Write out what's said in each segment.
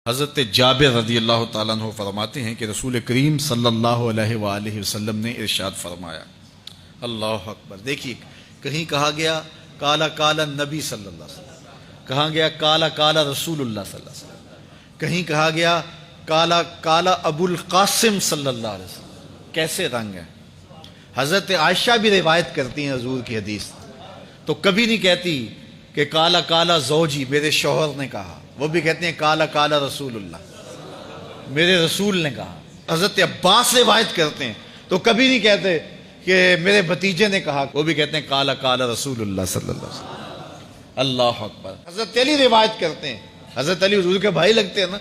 حضرت جابر رضی اللہ تعالیٰ عنہ فرماتے ہیں کہ رسول کریم صلی اللہ علیہ وآلہ وسلم نے ارشاد فرمایا، اللہ اکبر۔ دیکھیے، کہیں کہا گیا کالا کالا نبی صلی اللہ علیہ وسلم، کہا گیا کالا کالا رسول اللہ صلی اللہ علیہ وسلم، کہیں کہا گیا کالا کالا ابو القاسم صلی اللہ علیہ وسلم۔ کیسے رنگ ہیں؟ حضرت عائشہ بھی روایت کرتی ہیں حضور کی حدیث، تو کبھی نہیں کہتی کہ کالا کالا زوجی، میرے شوہر نے کہا، وہ بھی کہتے ہیں کالا کالا رسول اللہ، میرے رسول نے کہا۔ حضرت عباس روایت کرتے ہیں تو کبھی نہیں کہتے کہ میرے بھتیجے نے کہا، وہ بھی کہتے ہیں کالا کالا رسول اللہ صلی اللہ علیہ وسلم۔ اللہ اکبر۔ حضرت علی روایت کرتے ہیں، حضرت علی حضور کے بھائی لگتے ہیں نا،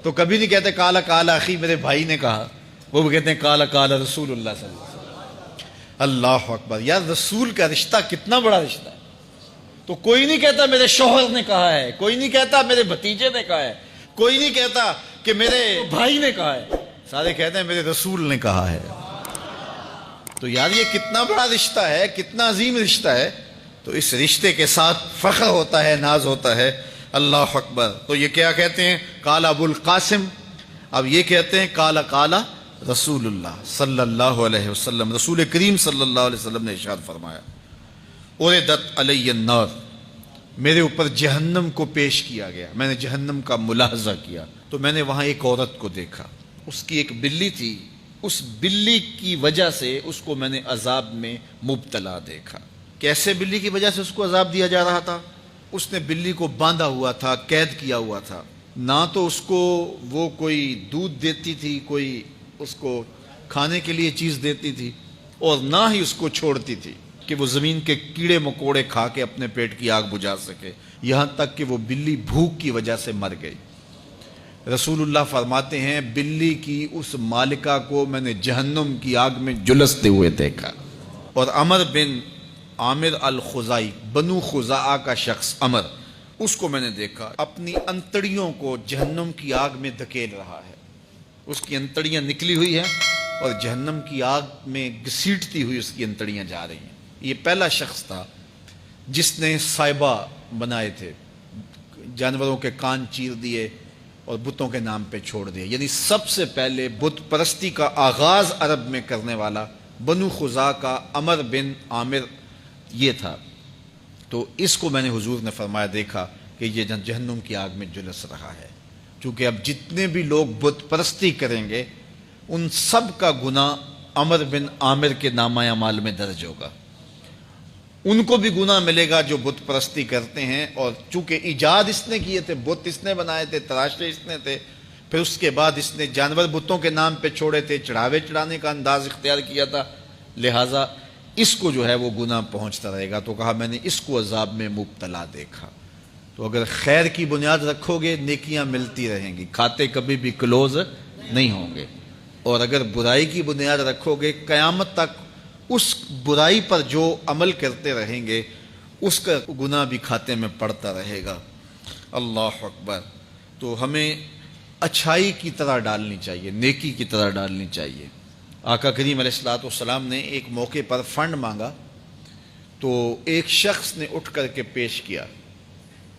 تو کبھی نہیں کہتے کالا کالا اخی، میرے بھائی نے کہا، وہ بھی کہتے ہیں کالا کالا رسول اللہ صلی اللہ علیہ وسلم۔ اللہ اکبر۔ یار رسول کا رشتہ کتنا بڑا رشتہ ہے۔ تو کوئی نہیں کہتا میرے شوہر نے کہا ہے، کوئی نہیں کہتا میرے بھتیجے نے کہا ہے، کوئی نہیں کہتا کہ میرے بھائی نے کہا ہے، سارے کہتے ہیں میرے رسول نے کہا ہے۔ تو یار یہ کتنا بڑا رشتہ ہے، کتنا عظیم رشتہ ہے، تو اس رشتے کے ساتھ فخر ہوتا ہے، ناز ہوتا ہے۔ اللہ اکبر۔ تو یہ کیا کہتے ہیں؟ کالا ابو القاسم، اب یہ کہتے ہیں کالا کالا رسول اللہ صلی اللہ علیہ وسلم۔ رسول کریم صلی اللہ علیہ وسلم نے ارشاد فرمایا، اُرِدَتْ عَلَيَّ النَّارُ، میرے اوپر جہنم کو پیش کیا گیا، میں نے جہنم کا ملاحظہ کیا تو میں نے وہاں ایک عورت کو دیکھا، اس کی ایک بلی تھی، اس بلی کی وجہ سے اس کو میں نے عذاب میں مبتلا دیکھا۔ کیسے بلی کی وجہ سے اس کو عذاب دیا جا رہا تھا؟ اس نے بلی کو باندھا ہوا تھا، قید کیا ہوا تھا، نہ تو اس کو وہ کوئی دودھ دیتی تھی، کوئی اس کو کھانے کے لیے چیز دیتی تھی، اور نہ ہی اس کو چھوڑتی تھی کہ وہ زمین کے کیڑے مکوڑے کھا کے اپنے پیٹ کی آگ بجھا سکے، یہاں تک کہ وہ بلی بھوک کی وجہ سے مر گئی۔ رسول اللہ فرماتے ہیں بلی کی اس مالکہ کو میں نے جہنم کی آگ میں جلستے ہوئے دیکھا۔ اور عمر بن عامر الخزائی، بنو خزاعہ کا شخص عمر، اس کو میں نے دیکھا اپنی انتڑیوں کو جہنم کی آگ میں دھکیل رہا ہے، اس کی انتڑیاں نکلی ہوئی ہیں اور جہنم کی آگ میں گھسیٹتی ہوئی اس کی انتڑیاں جا رہی ہیں۔ یہ پہلا شخص تھا جس نے سائبہ بنائے تھے، جانوروں کے کان چیر دیے اور بتوں کے نام پہ چھوڑ دیے، یعنی سب سے پہلے بت پرستی کا آغاز عرب میں کرنے والا بنو خزاعہ کا عمر بن عامر یہ تھا۔ تو اس کو میں نے حضور نے فرمایا دیکھا کہ یہ جہنم کی آگ میں جلس رہا ہے، چونکہ اب جتنے بھی لوگ بت پرستی کریں گے ان سب کا گناہ عمر بن عامر کے نامہ اعمال میں درج ہوگا، ان کو بھی گناہ ملے گا جو بت پرستی کرتے ہیں۔ اور چونکہ ایجاد اس نے کیے تھے، بت اس نے بنائے تھے، تراشے اس نے تھے، پھر اس کے بعد اس نے جانور بتوں کے نام پہ چھوڑے تھے، چڑھاوے چڑھانے کا انداز اختیار کیا تھا، لہٰذا اس کو جو ہے وہ گناہ پہنچتا رہے گا۔ تو کہا میں نے اس کو عذاب میں مبتلا دیکھا۔ تو اگر خیر کی بنیاد رکھو گے نیکیاں ملتی رہیں گی، کھاتے کبھی بھی کلوز نہیں ہوں گے، اور اگر برائی کی بنیاد رکھو گے قیامت تک اس برائی پر جو عمل کرتے رہیں گے اس کا گناہ بھی کھاتے میں پڑتا رہے گا۔ اللہ اکبر۔ تو ہمیں اچھائی کی طرح ڈالنی چاہیے، نیکی کی طرح ڈالنی چاہیے۔ آقا کریم علیہ الصلوۃ والسلام نے ایک موقع پر فنڈ مانگا تو ایک شخص نے اٹھ کر کے پیش کیا،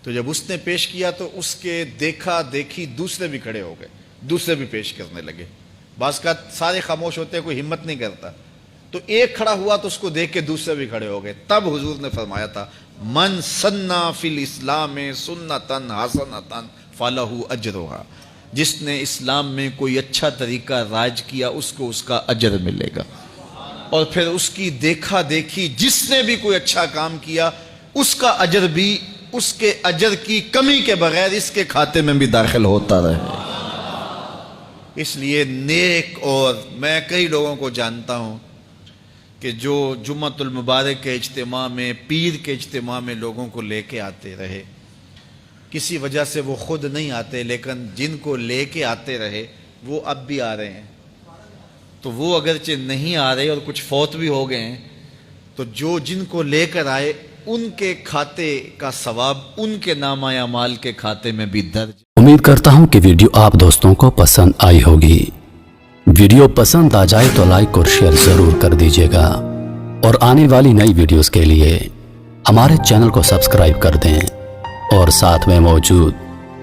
تو جب اس نے پیش کیا تو اس کے دیکھا دیکھی دوسرے بھی کھڑے ہو گئے، دوسرے بھی پیش کرنے لگے۔ بعض کا سارے خاموش ہوتے ہیں، کوئی ہمت نہیں کرتا، تو ایک کھڑا ہوا تو اس کو دیکھ کے دوسرے بھی کھڑے ہو گئے۔ تب حضور نے فرمایا تھا من سنّا فی الاسلام سنتا حسنۃ فلہ اجرھا، جس نے اسلام میں کوئی اچھا طریقہ رائج کیا اس کو اس کا اجر ملے گا، اور پھر اس کی دیکھا دیکھی جس نے بھی کوئی اچھا کام کیا اس کا اجر بھی اس کے اجر کی کمی کے بغیر اس کے کھاتے میں بھی داخل ہوتا رہے۔ اس لیے نیک، اور میں کئی لوگوں کو جانتا ہوں کہ جو جمعۃ المبارک کے اجتماع میں، پیر کے اجتماع میں لوگوں کو لے کے آتے رہے، کسی وجہ سے وہ خود نہیں آتے لیکن جن کو لے کے آتے رہے وہ اب بھی آ رہے ہیں، تو وہ اگرچہ نہیں آ رہے اور کچھ فوت بھی ہو گئے ہیں، تو جو جن کو لے کر آئے ان کے کھاتے کا ثواب ان کے نامہ اعمال کے کھاتے میں بھی درج۔ امید کرتا ہوں کہ ویڈیو آپ دوستوں کو پسند آئی ہوگی۔ ویڈیو پسند آ جائے تو لائک اور شیئر ضرور کر دیجیے گا، اور آنے والی نئی ویڈیوز کے لیے ہمارے چینل کو سبسکرائب کر دیں، اور ساتھ میں موجود